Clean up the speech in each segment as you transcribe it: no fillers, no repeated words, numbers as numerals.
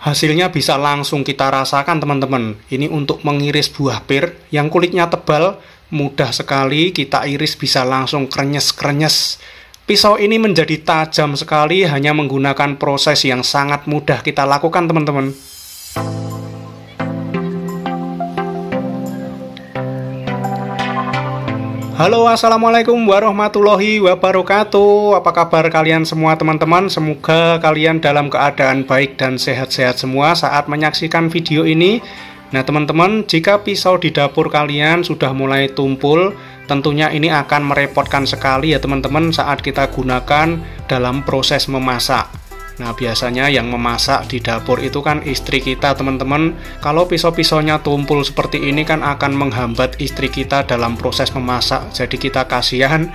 Hasilnya bisa langsung kita rasakan teman-teman. Ini untuk mengiris buah pir yang kulitnya tebal, mudah sekali kita iris, bisa langsung krenyes-krenyes. Pisau ini menjadi tajam sekali hanya menggunakan proses yang sangat mudah kita lakukan teman-teman. Halo, assalamualaikum warahmatullahi wabarakatuh. Apa kabar kalian semua teman-teman? Semoga kalian dalam keadaan baik dan sehat-sehat semua saat menyaksikan video ini. Nah teman-teman, jika pisau di dapur kalian sudah mulai tumpul, tentunya ini akan merepotkan sekali ya teman-teman saat kita gunakan dalam proses memasak. Nah biasanya yang memasak di dapur itu kan istri kita teman-teman. Kalau pisau-pisaunya tumpul seperti ini kan akan menghambat istri kita dalam proses memasak. Jadi kita kasihan,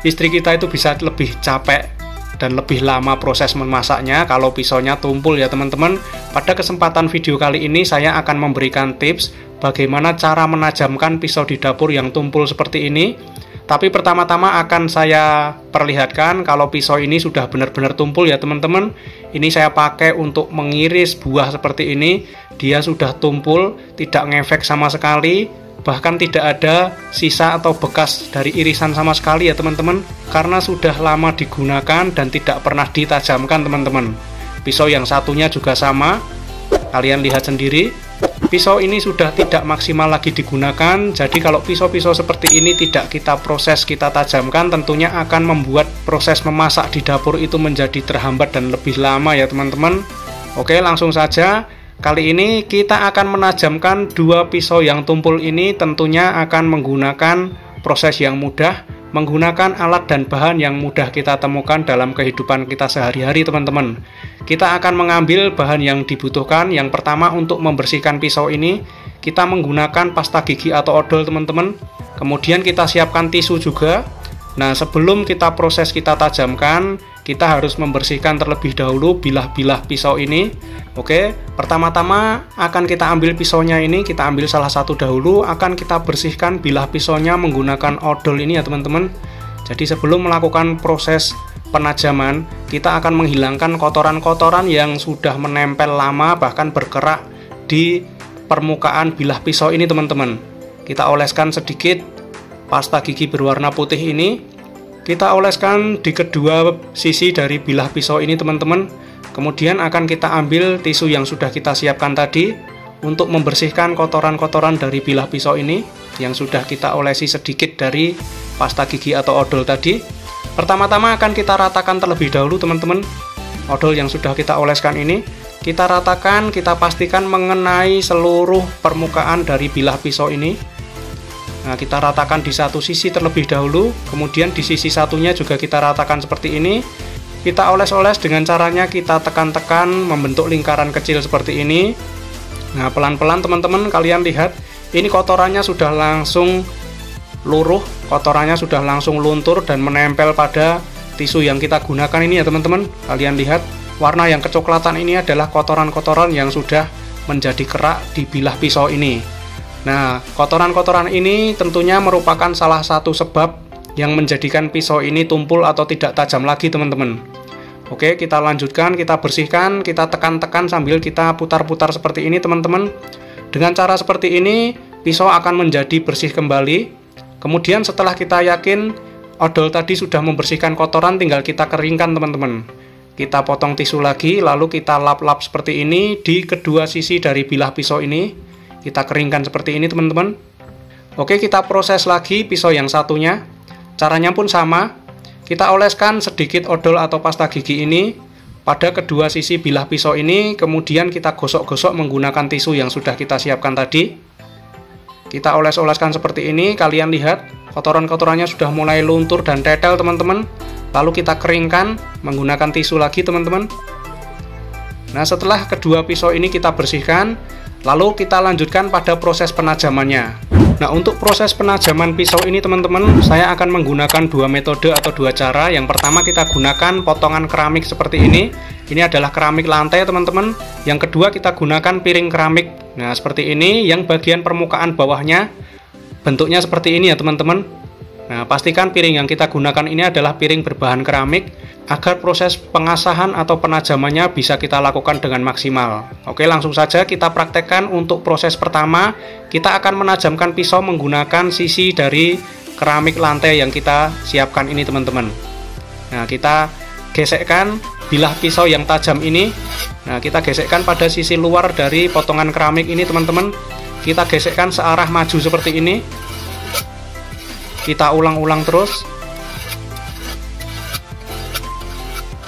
istri kita itu bisa lebih capek dan lebih lama proses memasaknya kalau pisaunya tumpul ya teman-teman. Pada kesempatan video kali ini saya akan memberikan tips bagaimana cara menajamkan pisau di dapur yang tumpul seperti ini. Tapi pertama-tama akan saya perlihatkan kalau pisau ini sudah benar-benar tumpul ya teman-teman. Ini saya pakai untuk mengiris buah seperti ini. Dia sudah tumpul, tidak ngefek sama sekali. Bahkan tidak ada sisa atau bekas dari irisan sama sekali ya teman-teman. Karena sudah lama digunakan dan tidak pernah ditajamkan teman-teman. Pisau yang satunya juga sama. Kalian lihat sendiri. Pisau ini sudah tidak maksimal lagi digunakan. Jadi kalau pisau-pisau seperti ini tidak kita proses, kita tajamkan, tentunya akan membuat proses memasak di dapur itu menjadi terhambat dan lebih lama ya teman-teman. Oke, langsung saja. Kali ini kita akan menajamkan dua pisau yang tumpul ini. Tentunya akan menggunakan proses yang mudah, menggunakan alat dan bahan yang mudah kita temukan dalam kehidupan kita sehari-hari teman-teman. Kita akan mengambil bahan yang dibutuhkan. Yang pertama, untuk membersihkan pisau ini kita menggunakan pasta gigi atau odol teman-teman. Kemudian kita siapkan tisu juga. Nah sebelum kita proses, kita tajamkan, kita harus membersihkan terlebih dahulu bilah-bilah pisau ini. Oke, pertama-tama akan kita ambil pisaunya ini, kita ambil salah satu dahulu, akan kita bersihkan bilah pisaunya menggunakan odol ini ya teman-teman. Jadi sebelum melakukan proses penajaman, kita akan menghilangkan kotoran-kotoran yang sudah menempel lama bahkan berkerak di permukaan bilah pisau ini teman-teman. Kita oleskan sedikit pasta gigi berwarna putih ini. Kita oleskan di kedua sisi dari bilah pisau ini teman-teman. Kemudian akan kita ambil tisu yang sudah kita siapkan tadi untuk membersihkan kotoran-kotoran dari bilah pisau ini yang sudah kita olesi sedikit dari pasta gigi atau odol tadi. Pertama-tama akan kita ratakan terlebih dahulu teman-teman. Odol yang sudah kita oleskan ini kita ratakan, kita pastikan mengenai seluruh permukaan dari bilah pisau ini. Nah kita ratakan di satu sisi terlebih dahulu, kemudian di sisi satunya juga kita ratakan seperti ini. Kita oles-oles dengan caranya kita tekan-tekan membentuk lingkaran kecil seperti ini. Nah pelan-pelan teman-teman, kalian lihat ini kotorannya sudah langsung luruh, kotorannya sudah langsung luntur dan menempel pada tisu yang kita gunakan ini ya teman-teman. Kalian lihat warna yang kecoklatan ini adalah kotoran-kotoran yang sudah menjadi kerak di bilah pisau ini. Nah kotoran-kotoran ini tentunya merupakan salah satu sebab yang menjadikan pisau ini tumpul atau tidak tajam lagi teman-teman. Oke, kita lanjutkan, kita bersihkan, kita tekan-tekan sambil kita putar-putar seperti ini teman-teman. Dengan cara seperti ini pisau akan menjadi bersih kembali. Kemudian setelah kita yakin odol tadi sudah membersihkan kotoran, tinggal kita keringkan teman-teman. Kita potong tisu lagi, lalu kita lap-lap seperti ini di kedua sisi dari bilah pisau ini. Kita keringkan seperti ini teman-teman. Oke, kita proses lagi pisau yang satunya. Caranya pun sama. Kita oleskan sedikit odol atau pasta gigi ini pada kedua sisi bilah pisau ini. Kemudian kita gosok-gosok menggunakan tisu yang sudah kita siapkan tadi. Kita oles-oleskan seperti ini. Kalian lihat kotoran-kotorannya sudah mulai luntur dan tetel teman-teman. Lalu kita keringkan menggunakan tisu lagi teman-teman. Nah setelah kedua pisau ini kita bersihkan, lalu kita lanjutkan pada proses penajamannya. Nah untuk proses penajaman pisau ini teman-teman, saya akan menggunakan dua metode atau dua cara. Yang pertama kita gunakan potongan keramik seperti ini. Ini adalah keramik lantai teman-teman. Yang kedua kita gunakan piring keramik. Nah seperti ini, yang bagian permukaan bawahnya bentuknya seperti ini ya teman-teman. Nah, pastikan piring yang kita gunakan ini adalah piring berbahan keramik agar proses pengasahan atau penajamannya bisa kita lakukan dengan maksimal. Oke, langsung saja kita praktekkan. Untuk proses pertama, kita akan menajamkan pisau menggunakan sisi dari keramik lantai yang kita siapkan ini teman-teman. Nah, kita gesekkan bilah pisau yang tajam ini. Nah, kita gesekkan pada sisi luar dari potongan keramik ini teman-teman. Kita gesekkan searah maju seperti ini. Kita ulang-ulang terus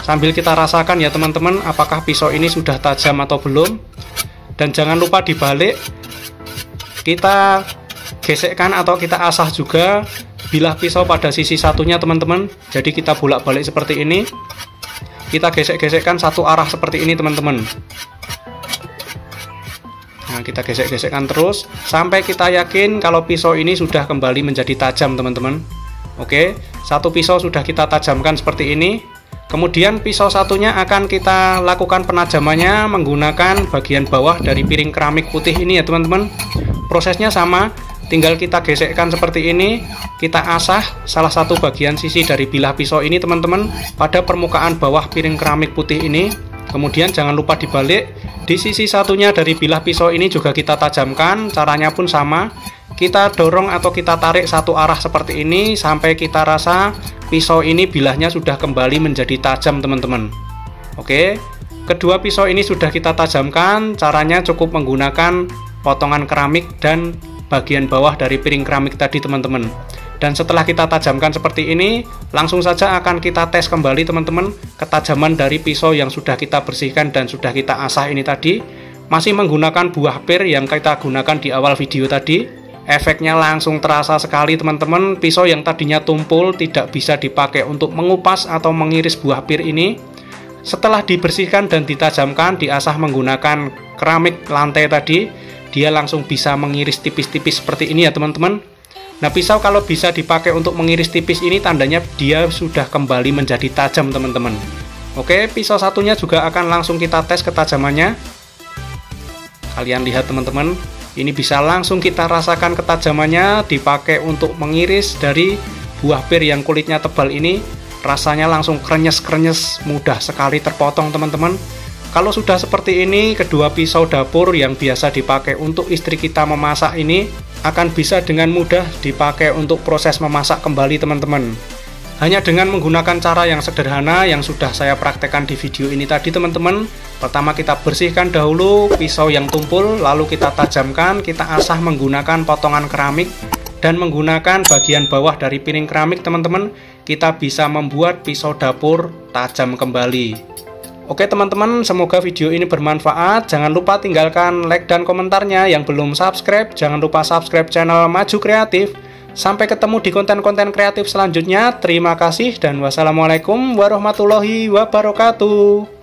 sambil kita rasakan ya teman-teman, apakah pisau ini sudah tajam atau belum. Dan jangan lupa dibalik, kita gesekkan atau kita asah juga bilah pisau pada sisi satunya teman-teman. Jadi kita bolak-balik seperti ini, kita gesek-gesekkan satu arah seperti ini teman-teman. Nah, kita gesek-gesekkan terus sampai kita yakin kalau pisau ini sudah kembali menjadi tajam teman-teman. Oke, satu pisau sudah kita tajamkan seperti ini. Kemudian pisau satunya akan kita lakukan penajamannya menggunakan bagian bawah dari piring keramik putih ini ya teman-teman. Prosesnya sama, tinggal kita gesekkan seperti ini. Kita asah salah satu bagian sisi dari bilah pisau ini teman-teman pada permukaan bawah piring keramik putih ini. Kemudian jangan lupa dibalik, di sisi satunya dari bilah pisau ini juga kita tajamkan. Caranya pun sama, kita dorong atau kita tarik satu arah seperti ini sampai kita rasa pisau ini bilahnya sudah kembali menjadi tajam teman-teman. Oke, kedua pisau ini sudah kita tajamkan. Caranya cukup menggunakan potongan keramik dan bagian bawah dari piring keramik tadi teman-teman. Dan setelah kita tajamkan seperti ini, langsung saja akan kita tes kembali teman-teman ketajaman dari pisau yang sudah kita bersihkan dan sudah kita asah ini tadi. Masih menggunakan buah pir yang kita gunakan di awal video tadi. Efeknya langsung terasa sekali teman-teman. Pisau yang tadinya tumpul tidak bisa dipakai untuk mengupas atau mengiris buah pir ini. Setelah dibersihkan dan ditajamkan, diasah menggunakan keramik lantai tadi, dia langsung bisa mengiris tipis-tipis seperti ini ya teman-teman. Nah, pisau kalau bisa dipakai untuk mengiris tipis ini tandanya dia sudah kembali menjadi tajam teman-teman. Oke, pisau satunya juga akan langsung kita tes ketajamannya. Kalian lihat teman-teman, ini bisa langsung kita rasakan ketajamannya dipakai untuk mengiris dari buah pir yang kulitnya tebal ini. Rasanya langsung krenyes-krenyes, mudah sekali terpotong teman-teman. Kalau sudah seperti ini, kedua pisau dapur yang biasa dipakai untuk istri kita memasak ini akan bisa dengan mudah dipakai untuk proses memasak kembali teman-teman. Hanya dengan menggunakan cara yang sederhana yang sudah saya praktekkan di video ini tadi teman-teman. Pertama kita bersihkan dahulu pisau yang tumpul, lalu kita tajamkan, kita asah menggunakan potongan keramik dan menggunakan bagian bawah dari piring keramik teman-teman. Kita bisa membuat pisau dapur tajam kembali. Oke teman-teman, semoga video ini bermanfaat. Jangan lupa tinggalkan like dan komentarnya. Yang belum subscribe, jangan lupa subscribe channel Maju Kreatif. Sampai ketemu di konten-konten kreatif selanjutnya. Terima kasih dan wassalamualaikum warahmatullahi wabarakatuh.